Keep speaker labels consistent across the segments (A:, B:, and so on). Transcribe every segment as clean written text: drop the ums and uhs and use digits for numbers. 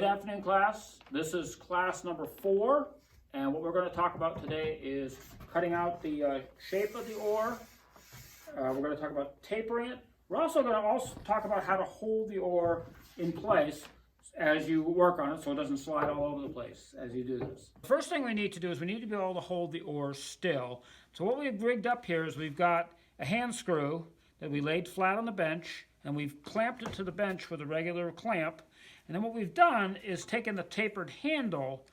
A: Good afternoon, class. This is class number 4, and what we're going to talk about today is cutting out the shape of the oar. We're going to talk about tapering it. We're also going to talk about how to hold the oar in place as you work on it so it doesn't slide all over the place as you do this. The first thing we need to do is we need to be able to hold the oar still. So what we've rigged up here is we've got a hand screw that we laid flat on the bench, and we've clamped it to the bench with a regular clamp. And then what we've done is taken the tapered handle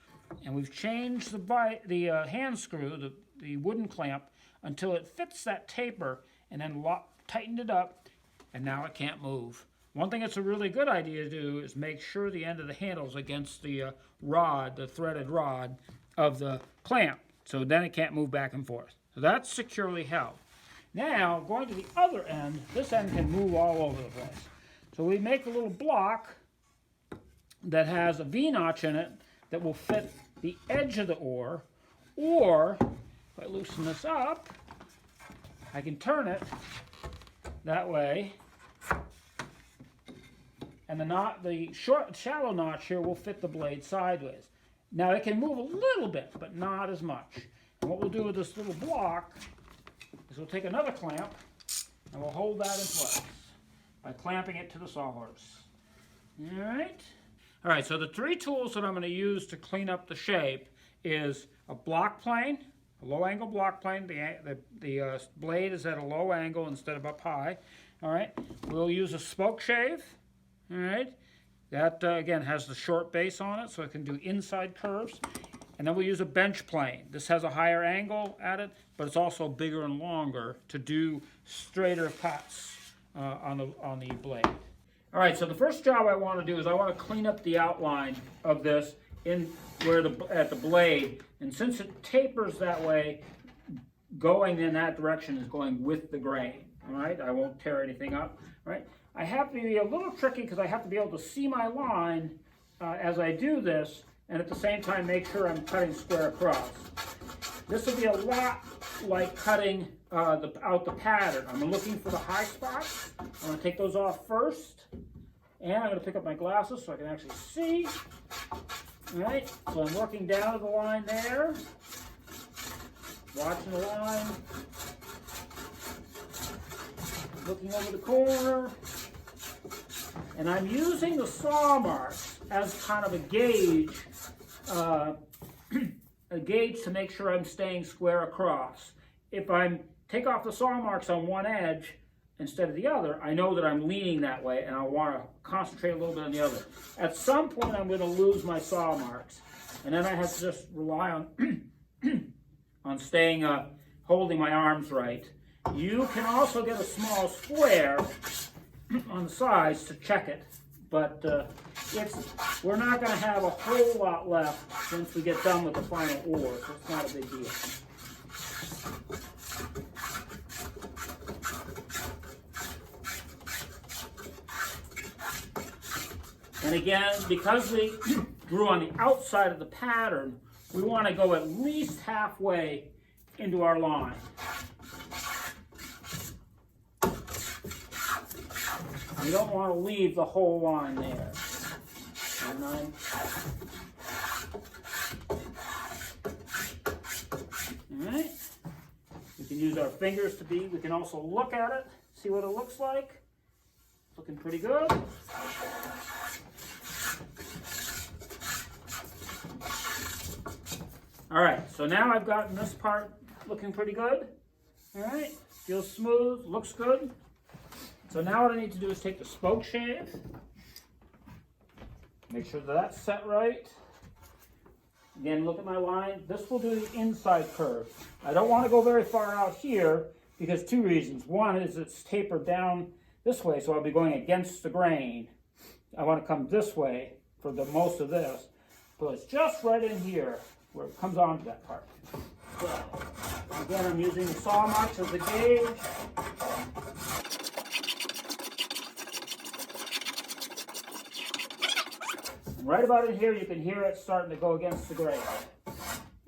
A: and we've changed the hand screw, the wooden clamp, until it fits that taper, and then tightened it up, and now it can't move. One thing that's a really good idea to do is make sure the end of the handle is against the rod, the threaded rod of the clamp, so then it can't move back and forth. So that's securely held. Now, going to the other end, this end can move all over the place. So we make a little block that has a V-notch in it that will fit the edge of the oar, or if I loosen this up, I can turn it that way, and the shallow notch here will fit the blade sideways. Now it can move a little bit, but not as much. And what we'll do with this little block is we'll take another clamp and we'll hold that in place by clamping it to the sawhorse. All right, so the 3 tools that I'm going to use to clean up the shape is a block plane, a low angle block plane. The blade is at a low angle instead of up high. All right, we'll use a spoke shave. All right, that again has the short base on it so it can do inside curves. And then we'll use a bench plane. This has a higher angle at it, but it's also bigger and longer to do straighter cuts on the blade. All right, so the first job I want to do is I want to clean up the outline of this at the blade. And since it tapers that way, going in that direction is going with the grain. All right, I won't tear anything up. All right, I have to be a little tricky because I have to be able to see my line as I do this, and at the same time make sure I'm cutting square across. This will be a lot like cutting out the pattern. I'm looking for the high spots. I'm going to take those off first, and I'm going to pick up my glasses so I can actually see. All right, so I'm working down to the line there, watching the line, looking over the corner, and I'm using the saw marks as kind of a gauge to make sure I'm staying square across. If I take off the saw marks on one edge instead of the other, I know that I'm leaning that way and I want to concentrate a little bit on the other. At some point I'm going to lose my saw marks, and then I have to just rely on on staying holding my arms right. You can also get a small square on the sides to check it, but we're not going to have a whole lot left once we get done with the final oar, so it's not a big deal. And again, because we drew on the outside of the pattern, we want to go at least halfway into our line. You don't want to leave the whole line there. All right. We can use our fingers we can also look at it, see what it looks like. It's looking pretty good. All right, so now I've gotten this part looking pretty good. All right, feels smooth, looks good. So now what I need to do is take the spoke shave, make sure that's set right. Again, look at my line. This will do the inside curve. I don't want to go very far out here because 2 reasons. One is it's tapered down this way, so I'll be going against the grain. I want to come this way for the most of this. So it's just right in here where it comes onto that part. So, again, I'm using the saw marks as a gauge. Right about in here, you can hear it starting to go against the grain.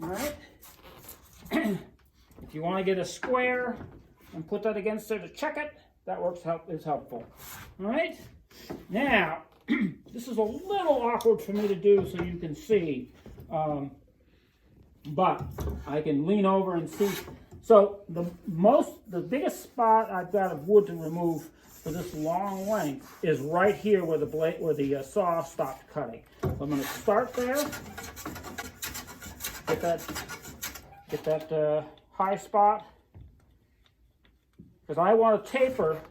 A: All right? If you want to get a square and put that against there to check it, that is helpful. All right? Now, This is a little awkward for me to do so you can see, but I can lean over and see. So the biggest spot I've got of wood to remove for this long length is right here where the saw stopped cutting. So I'm going to start there, get that high spot, because I want to taper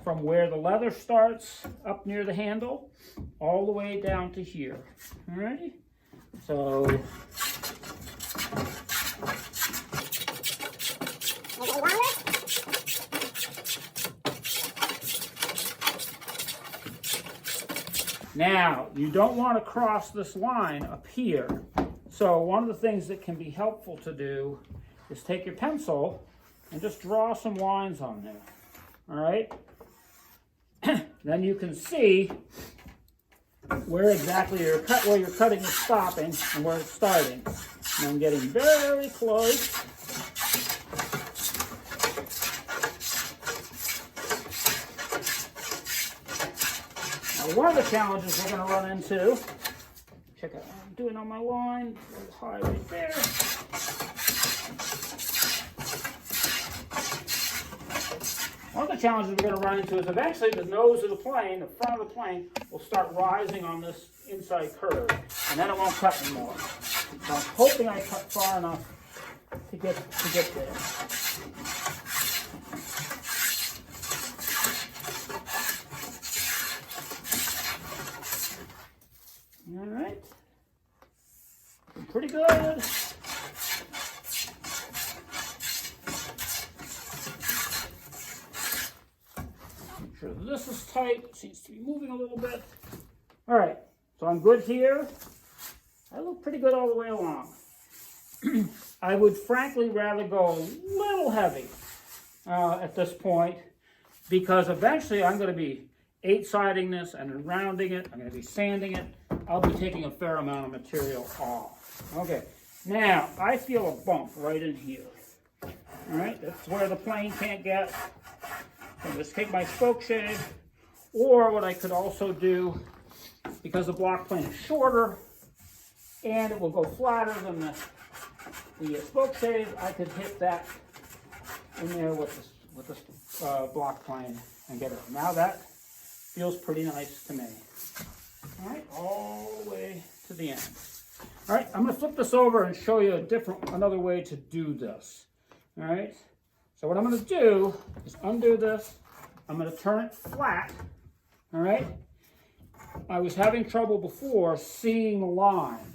A: from where the leather starts up near the handle all the way down to here. Alrighty? So now, you don't want to cross this line up here. So one of the things that can be helpful to do is take your pencil and just draw some lines on there. All right? Then you can see where exactly where your cutting is stopping and where it's starting. And I'm getting very close. Now, one of the challenges we're going to run into, check out what I'm doing on my line, high right there. One of the challenges we're going to run into is eventually the nose of the plane, the front of the plane, will start rising on this inside curve, and then it won't cut anymore. So I'm hoping I cut far enough to get there. All right, pretty good. This is tight. It seems to be moving a little bit. All right, so I'm good here. I look pretty good all the way along. I would frankly rather go a little heavy at this point, because eventually I'm going to be 8-siding this and rounding it. I'm going to be sanding it. I'll be taking a fair amount of material off. Okay, now I feel a bump right in here. All right, that's where the plane can't get. I'll just take my spoke shave, or what I could also do, because the block plane is shorter and it will go flatter than the spoke shave, I could hit that in there with this block plane and get it. Now that feels pretty nice to me. All right, all the way to the end. All right, I'm going to flip this over and show you another way to do this. All right. So what I'm going to do is undo this. I'm going to turn it flat. All right. I was having trouble before seeing the line.